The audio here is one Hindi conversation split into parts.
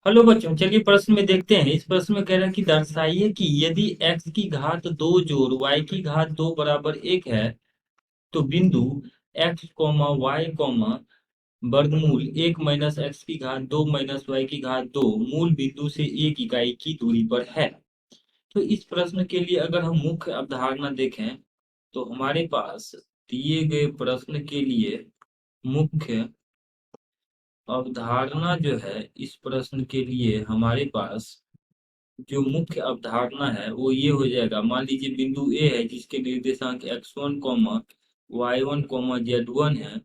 हेलो बच्चों, चलिए प्रश्न में देखते हैं। इस प्रश्न में कह रहा है कि दर्शाइए कि यदि x की घात दो जोड़ y की घात दो बराबर एक है तो बिंदु x कॉमा वाई कॉमा वर्गमूल एक माइनस एक्स की घात दो माइनस वाई की घात दो मूल बिंदु से एक इकाई की दूरी पर है। तो इस प्रश्न के लिए अगर हम मुख्य अवधारणा देखें तो हमारे पास दिए गए प्रश्न के लिए मुख्य अवधारणा जो है, इस प्रश्न के लिए हमारे पास जो मुख्य अवधारणा है वो ये हो जाएगा। मान लीजिए बिंदु ए है जिसके निर्देशांक x1 comma y1 comma z1 है,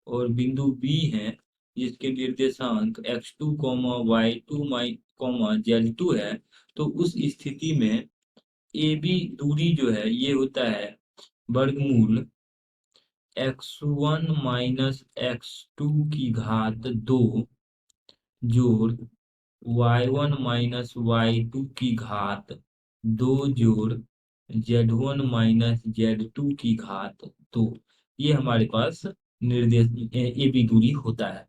और बिंदु बी है जिसके निर्देशांक x2 comma y2 comma z2 है। तो उस स्थिति में ए बी दूरी जो है ये होता है वर्गमूल x1 माइनस x2 की घात दो जोड़ y1 माइनस y2 की घात दो जोड़ z1 माइनस z2 की घात दो। ये हमारे पास निर्देश ए बी दूरी होता है।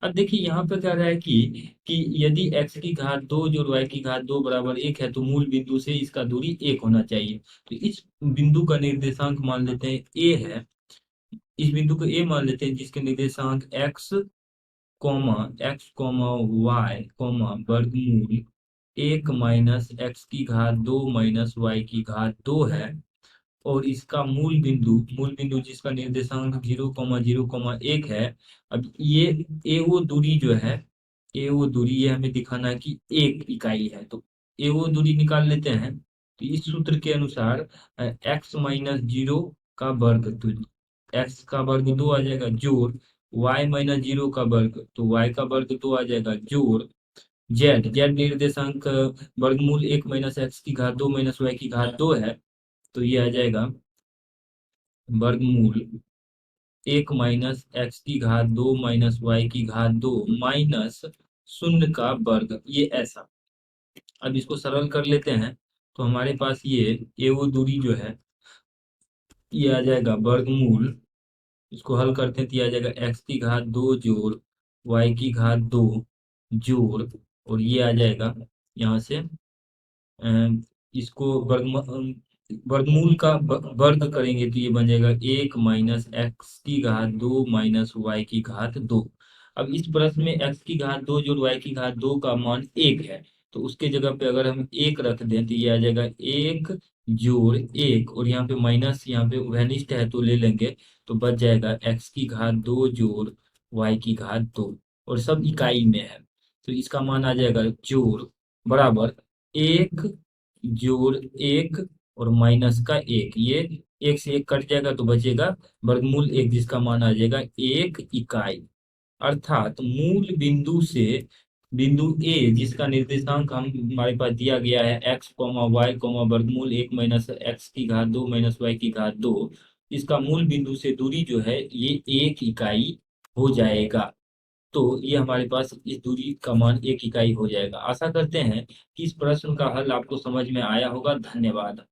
अब देखिए यहाँ पे कह रहा है कि यदि x की घात दो जोड़ y की घात दो बराबर एक है तो मूल बिंदु से इसका दूरी एक होना चाहिए। तो इस बिंदु का निर्देशांक मान लेते हैं a है। इस बिंदु को a मान लेते हैं जिसके निर्देशांक comma X comma Y comma वर्गमूल एक माइनस एक्स की घात दो माइनस वाई की घात दो है। और इसका मूल बिंदु जिसका निर्देशांक जीरो कॉमा एक है। अब ये ए वो दूरी जो है, ए वो दूरी ये हमें दिखाना है कि एक इकाई है, तो ए वो दूरी निकाल लेते हैं। तो इस सूत्र के अनुसार एक्स माइनस जीरो का वर्ग, तो एक्स का वर्ग दो आ जाएगा, जोड़ वाई माइनस जीरो का वर्ग, तो वाई का वर्ग दो आ जाएगा, जोड़ जेड जेड निर्देशांक वर्गमूल एक माइनस एक्स की घात दो माइनस वाई की घात दो है। तो ये आ जाएगा वर्गमूल एक माइनस एक्स की घात दो माइनस वाई की घात दो माइनस शून्य का वर्ग, ये ऐसा। अब इसको सरल कर लेते हैं तो हमारे पास ये वो दूरी जो है ये आ जाएगा वर्गमूल, इसको हल करते हैं तो ये आ जाएगा एक्स की घात दो जोड़ वाई की घात दो जोड़, और ये आ जाएगा यहाँ से इसको वर्गमूल का वर्ग करेंगे तो ये बन जाएगा एक माइनस एक्स की घात दो माइनस वाई की घात दो। अब इस प्रश्न में एक्स की घात दो जोड़ वाई की घात दो का मान एक है, तो उसके जगह पे अगर हम एक रख दें तो ये आ जाएगा एक जोड़ एक, और यहाँ पे माइनस यहाँ पे वेनिस्ट है तो ले लेंगे, तो बच जाएगा एक्स की घात दो जोड़ वाई की घात दो, और सब इकाई में है। तो इसका मान आ जाएगा जोड़ बराबर एक जोड़ एक और माइनस का एक, ये एक से एक कट जाएगा तो बचेगा वर्गमूल एक, जिसका मान आ जाएगा एक इकाई। अर्थात मूल बिंदु से बिंदु ए जिसका निर्देशांक हम हमारे पास दिया गया है एक्स कॉमा वाई कॉमा वर्गमूल एक माइनस एक्स की घात दो माइनस वाई की घात दो, इसका मूल बिंदु से दूरी जो है ये एक इकाई हो जाएगा। तो ये हमारे पास इस दूरी का मान एक इकाई हो जाएगा। आशा करते हैं कि इस प्रश्न का हल आपको समझ में आया होगा। धन्यवाद।